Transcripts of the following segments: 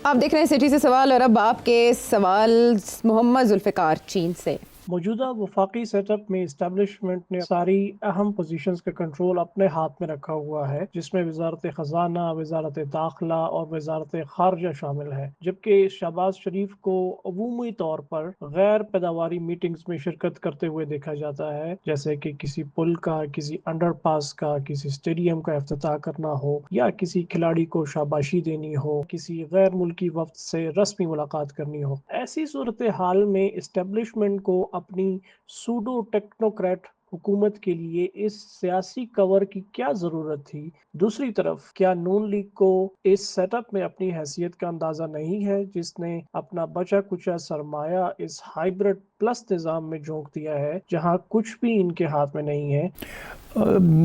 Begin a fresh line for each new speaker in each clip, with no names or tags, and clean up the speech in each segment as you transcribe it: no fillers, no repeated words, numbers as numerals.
आप देख रहे हैं सिटी से सवाल और अब आपके सवाल मोहम्मद जुल्फ़िकार चीन से।
मौजूदा वफाकी सेटअप में इस्टेब्लिशमेंट ने सारी अहम पोजीशंस का कंट्रोल अपने हाथ में रखा हुआ है, जिसमें वजारत ख़जाना, वजारत दाखिला और वजारत खारजा शामिल है। जबकि शहबाज शरीफ को अमूमी तौर पर गैर पैदावारी मीटिंग्स में शिरकत करते हुए देखा जाता है, जैसे कि किसी पुल का, किसी अंडरपास का, किसी स्टेडियम का इफ्तिताह करना हो या किसी खिलाड़ी को शाबाशी देनी हो, किसी गैर मुल्की वफ्द से रस्मी मुलाकात करनी हो। ऐसी सूरत हाल में इस्टेब्लिशमेंट को अपनी सूडो टेक्नोक्रेट हुकूमत के लिए इस सियासी कवर की क्या जरूरत थी? दूसरी तरफ क्या नून लीग को इस सेटअप में अपनी हैसियत का अंदाजा नहीं है, जिसने अपना बचा कुचा सरमाया इस हाइब्रिड प्लस निज़ाम में झोंक दिया है, जहां कुछ भी इनके हाथ में नहीं है?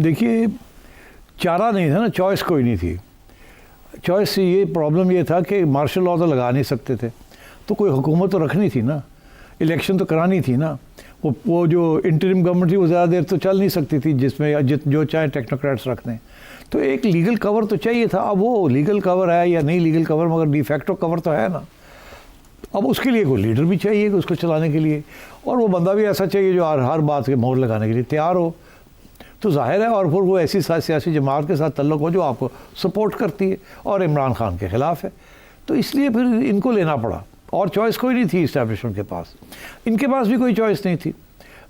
देखिए, चारा नहीं था ना, चॉइस कोई नहीं थी। चॉइस से ये प्रॉब्लम ये था कि मार्शल लॉ तो लगा नहीं सकते थे, तो कोई हुकूमत तो रखनी थी ना, इलेक्शन तो करानी थी ना। वो जो इंटरिम गवर्नमेंट थी वो ज़्यादा देर तो चल नहीं सकती थी, जिसमें जो चाहे टेक्नोक्रेट्स रख दें। तो एक लीगल कवर तो चाहिए था। अब वो लीगल कवर है या नहीं लीगल कवर, मगर डिफेक्टो कवर तो है ना। अब उसके लिए कोई लीडर भी चाहिए कि उसको चलाने के लिए, और वो बंदा भी ऐसा चाहिए जो हर बात के मोहर लगाने के लिए तैयार हो। तो जाहिर है, और फिर वो ऐसी सियासी जमात के साथ तल्लुक़ हो जो आपको सपोर्ट करती है और इमरान खान के ख़िलाफ़ है। तो इसलिए फिर इनको लेना पड़ा, और चॉइस कोई नहीं थी इस्टेब्लिशमेंट के पास। इनके पास भी कोई चॉइस नहीं थी।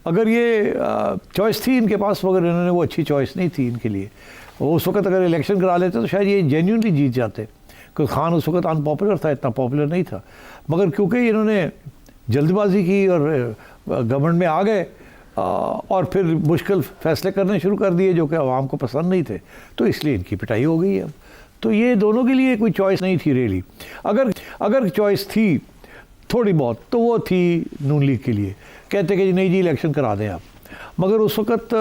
अगर ये चॉइस थी इनके पास, मगर इन्होंने वो अच्छी चॉइस नहीं थी इनके लिए। वो उस वक्त अगर इलेक्शन करा लेते तो शायद ये जेन्युइनली जीत जाते, क्योंकि खान उस वक्त अनपॉपुलर था, इतना पॉपुलर नहीं था। मगर क्योंकि इन्होंने जल्दबाजी की और गवर्नमेंट में आ गए और फिर मुश्किल फ़ैसले करने शुरू कर दिए जो कि आवाम को पसंद नहीं थे, तो इसलिए इनकी पिटाई हो गई है। तो ये दोनों के लिए कोई चॉइस नहीं थी रियली। अगर चॉइस थी थोड़ी बहुत, तो वो थी नून लीग के लिए। कहते कि नहीं जी इलेक्शन करा दें आप, मगर उस वक्त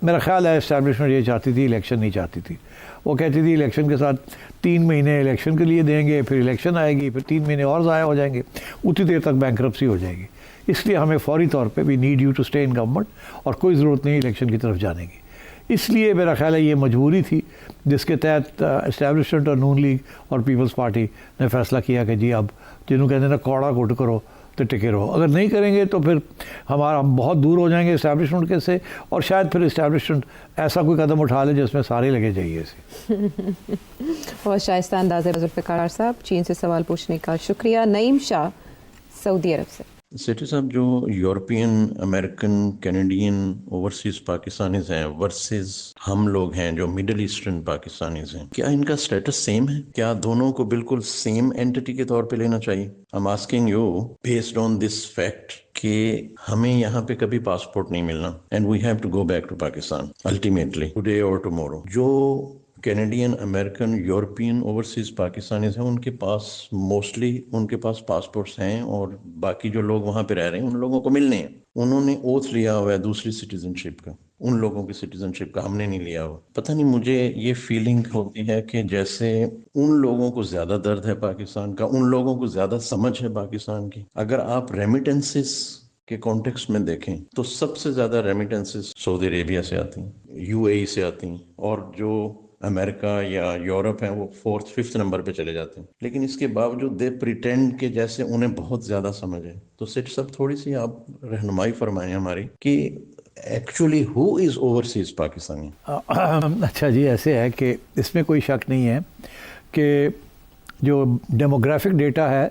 मेरा ख्याल है इस्टेब्लिशमेंट ये चाहती थी, इलेक्शन नहीं चाहती थी। वो कहती थी इलेक्शन के साथ 3 महीने इलेक्शन के लिए देंगे, फिर इलेक्शन आएगी, फिर 3 महीने और ज़ाया हो जाएंगे, उतनी देर तक बैंकरप्सी हो जाएगी। इसलिए हमें फौरी तौर पे we need you to stay in government, और कोई ज़रूरत नहीं इलेक्शन की तरफ जाने की। इसलिए मेरा ख्याल है ये मजबूरी थी जिसके तहत इस्टेब्लिशमेंट और नून लीग और पीपल्स पार्टी ने फैसला किया कि जी अब जिन्होंने कहते हैं ना कौड़ा घुट करो तो टिके रहो। अगर नहीं करेंगे तो फिर हम बहुत दूर हो जाएंगे इस्टेब्लिशमेंट के से, और शायद फिर इस्टेब्लिशमेंट ऐसा कोई कदम उठा ले जिसमें सारे लगे जाइए से।
बहुत शाइस्ता अंदाज़ है जुल्फ़िकार साहब। चीन से सवाल पूछने का शुक्रिया। नईम शाह सऊदी अरब से।
सेठी साहब, जो European, American, Canadian, overseas Pakistanis हैं वर्सेस हम लोग हैं जो मिडिल ईस्टर्न पाकिस्तानीज हैं, क्या इनका स्टेटस सेम है? क्या दोनों को बिल्कुल सेम एंटिटी के तौर पे लेना चाहिए? I am asking you based on this fact कि हमें यहाँ पे कभी पासपोर्ट नहीं मिलना, and we have to go back to Pakistan ultimately today और टुमारो। जो Canadian, American, European, overseas Pakistanis हैं, उनके पास मोस्टली उनके पास पासपोर्ट्स हैं, और बाकी जो लोग वहाँ पे रह रहे हैं उन लोगों को मिलने हैं। उन्होंने ओथ लिया हुआ है दूसरी सिटीजनशिप का, उन लोगों की सिटीजनशिप का हमने नहीं लिया हुआ। पता नहीं, मुझे ये फीलिंग होती है कि जैसे उन लोगों को ज्यादा दर्द है पाकिस्तान का, उन लोगों को ज्यादा समझ है पाकिस्तान की। अगर आप रेमिटेंसेस के कॉन्टेक्स्ट में देखें तो सबसे ज्यादा रेमिटेंसेस सऊदी अरेबिया से आती हैं, यूएई से आती हैं, और जो अमेरिका या यूरोप है वो 4th 5th नंबर पे चले जाते हैं। लेकिन इसके बावजूद दे प्रिटेंड के जैसे उन्हें बहुत ज्यादा समझ है। तो सेठ साहब, थोड़ी सी आप रहनुमाई फरमाएं हमारी कि actually who is overseas Pakistani?
अच्छा जी, ऐसे है कि इसमें कोई शक नहीं है कि जो डेमोग्राफिक डेटा है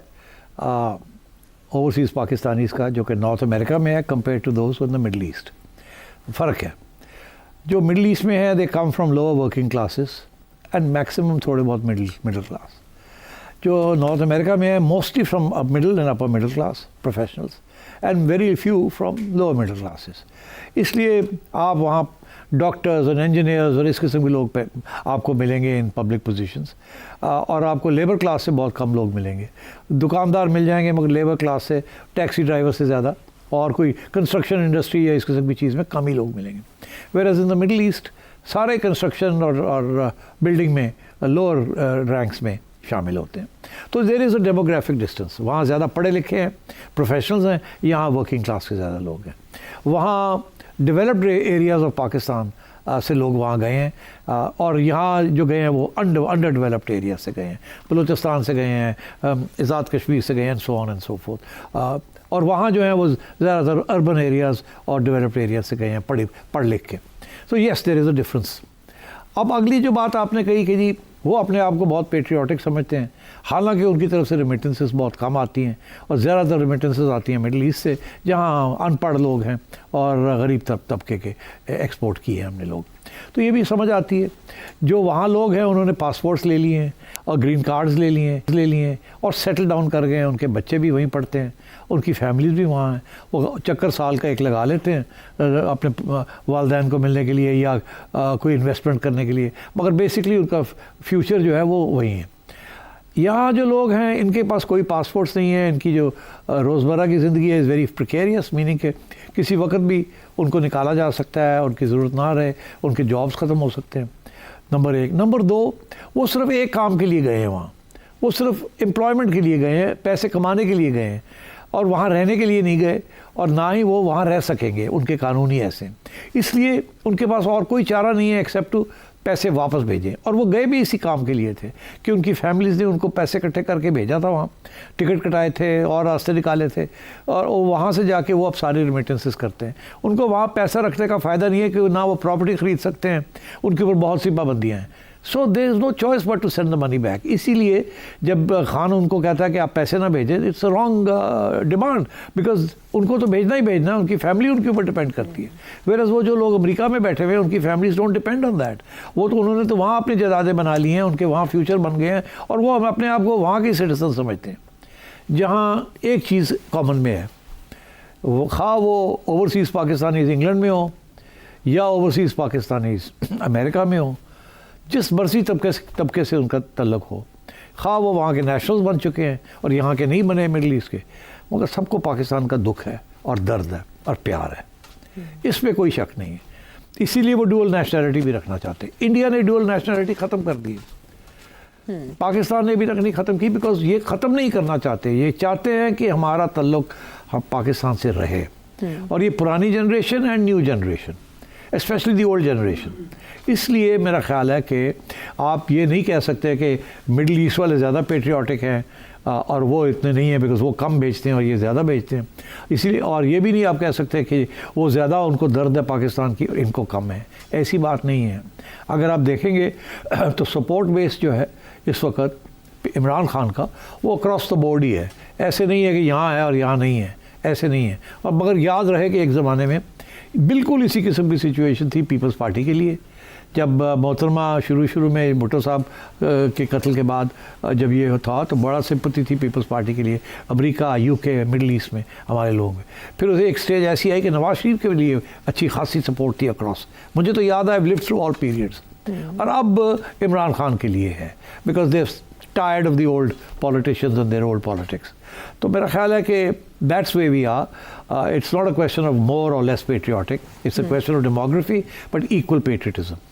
ओवरसीज़ पाकिस्तानीज़ का, जो कि नॉर्थ अमेरिका में है compare to those in the Middle East, फ़र्क है। जो मिडल ईस्ट में है they come from lower working classes and maximum थोड़े बहुत मिडिल क्लास। जो नॉर्थ अमेरिका में है mostly from middle and upper middle class professionals and very few from lower middle classes. इसलिए आप वहाँ डॉक्टर्स और इंजीनियर्स और इस किस्म के लोग पे आपको मिलेंगे इन पब्लिक पोजीशंस, और आपको लेबर क्लास से बहुत कम लोग मिलेंगे। दुकानदार मिल जाएंगे मगर लेबर क्लास से, टैक्सी ड्राइवर से ज़्यादा, और कोई कंस्ट्रक्शन इंडस्ट्री या इस किस्म की चीज़ में कम ही लोग मिलेंगे। Whereas in the Middle East सारे कंस्ट्रक्शन और बिल्डिंग में लोअर रैंक्स में शामिल होते हैं। तो there is a demographic distance. वहाँ ज़्यादा पढ़े लिखे हैं, प्रोफेशनल्स हैं, यहाँ वर्किंग क्लास के ज़्यादा लोग हैं। वहाँ डेवलप्ड एरियाज़ ऑफ पाकिस्तान से लोग वहाँ गए हैं और यहाँ जो गए हैं वो अंडर डेवलप्ड एरिया से गए हैं, बलूचिस्तान से गए हैं, आज़ाद कश्मीर से गए हैं, so on and so forth. और वहाँ जो है वो ज़्यादातर अर्बन एरियाज़ और डेवलप्ड एरियाज से गए हैं पढ़ लिख के। So yes there is a difference. अब अगली जो बात आपने कही कि जी वो अपने आप को बहुत पेट्रियाटिक समझते हैं, हालांकि उनकी तरफ से रेमिटेंसेस बहुत कम आती हैं और ज़्यादातर रेमिटेंसेस आती हैं मिडिल ईस्ट से, जहाँ अनपढ़ लोग हैं और गरीब तबके के एक्सपोर्ट किए हैं हमने लोग। तो ये भी समझ आती है। जो वहाँ लोग हैं उन्होंने पासपोर्ट्स ले लिए हैं और ग्रीन कार्ड्स ले लिए हैं और सेटल डाउन कर गए हैं, उनके बच्चे भी वहीं पढ़ते हैं, उनकी फैमिलीज भी वहाँ हैं। वो चक्कर साल का एक लगा लेते हैं अपने वालदैन को मिलने के लिए या कोई इन्वेस्टमेंट करने के लिए, मगर बेसिकली उनका फ्यूचर जो है वो वही है। यहाँ जो लोग हैं इनके पास कोई पासपोर्ट्स नहीं है, इनकी जो रोज़मर्रा की ज़िंदगी है इज़ वेरी प्रिकेरियस, मीनिंग के किसी वक्त भी उनको निकाला जा सकता है, उनकी ज़रूरत ना रहे, उनके जॉब्स ख़त्म हो सकते हैं, नंबर एक। नंबर दो, वो सिर्फ एक काम के लिए गए हैं वहाँ, वो सिर्फ एम्प्लॉयमेंट के लिए गए हैं, पैसे कमाने के लिए गए हैं और वहाँ रहने के लिए नहीं गए और ना ही वो वहाँ रह सकेंगे, उनके कानून ही ऐसे। इसलिए उनके पास और कोई चारा नहीं है एक्सेप्ट टू पैसे वापस भेजें। और वो गए भी इसी काम के लिए थे कि उनकी फैमिलीज़ ने उनको पैसे इकट्ठे करके भेजा था, वहाँ टिकट कटाए थे और रास्ते निकाले थे और वो वहाँ से जाके वो अब सारी रेमिटेंसेस करते हैं। उनको वहाँ पैसा रखने का फ़ायदा नहीं है कि ना वो प्रॉपर्टी ख़रीद सकते हैं, उनके ऊपर बहुत सी पाबंदियाँ हैं। So there is no choice but to send the money back. इसीलिए जब खान उनको कहता है कि आप पैसे ना भेजें, it's a wrong demand, because उनको तो भेजना ही भेजना, उनकी फैमिली उनके ऊपर डिपेंड करती है। वेरएज़ वो जो लोग अमेरिका में बैठे हुए हैं उनकी families don't depend on that. वो तो उन्होंने तो वहाँ अपनी जायदादें बना ली हैं, उनके वहाँ फ्यूचर बन गए हैं और वो अपने आप को वहाँ के सिटीजन समझते हैं। जहाँ एक चीज़ कॉमन में है, वो ओवरसीज़ पाकिस्तानीज़ इंग्लैंड में हो या ओवरसीज़ पाकिस्तानीज़ अमेरिका में हो, जिस मर्जी तबके से उनका तल्लुक़ हो, खा वो वहाँ के नेशनल्स बन चुके हैं और यहाँ के नहीं बने मिडल ईस्ट के, मगर सबको पाकिस्तान का दुख है और दर्द है और प्यार है, इसमें कोई शक नहीं है। इसीलिए वो डुअल नेशनैलिटी भी रखना चाहते हैं। इंडिया ने डुअल नेशनैलिटी ख़त्म कर दी, पाकिस्तान ने भी रखनी ख़त्म की, बिकॉज ये ख़त्म नहीं करना चाहते, ये चाहते हैं कि हमारा तल्लुक़ हम पाकिस्तान से रहे। और ये पुरानी generation and new generation, specially the old generation. इसलिए मेरा ख्याल है कि आप ये नहीं कह सकते कि मिडल ईस्ट वाले ज़्यादा पेट्रियाटिक हैं और वो इतने नहीं हैं, बिकॉज वो कम बेचते हैं और ये ज़्यादा बेचते हैं। इसीलिए और ये भी नहीं आप कह सकते कि वो ज़्यादा उनको दर्द है पाकिस्तान की और इनको कम है, ऐसी बात नहीं है। अगर आप देखेंगे तो सपोर्ट बेस जो है इस वक्त इमरान खान का, वो अक्रॉस द बोर्ड ही है, ऐसे नहीं है कि यहाँ है और यहाँ नहीं है, ऐसे नहीं है। और मगर याद रहे कि एक ज़माने में बिल्कुल इसी किस्म की सिचुएशन थी पीपल्स पार्टी के लिए, जब मोहतरमा शुरू में भुट्टो साहब के कत्ल के बाद जब ये था तो बड़ा सिंपैथी थी पीपल्स पार्टी के लिए, अमेरिका, यूके, मिडल ईस्ट में हमारे लोग। फिर उसे एक स्टेज ऐसी आई कि नवाज शरीफ के लिए अच्छी खासी सपोर्ट थी अक्रॉस, मुझे तो याद है, I lived through all periods. और अब इमरान खान के लिए है, because they tired of the old politicians and their old politics. तो मेरा ख्याल है कि that's where we are. It's not a question of more or less patriotic. It's a question of demography, but equal patriotism.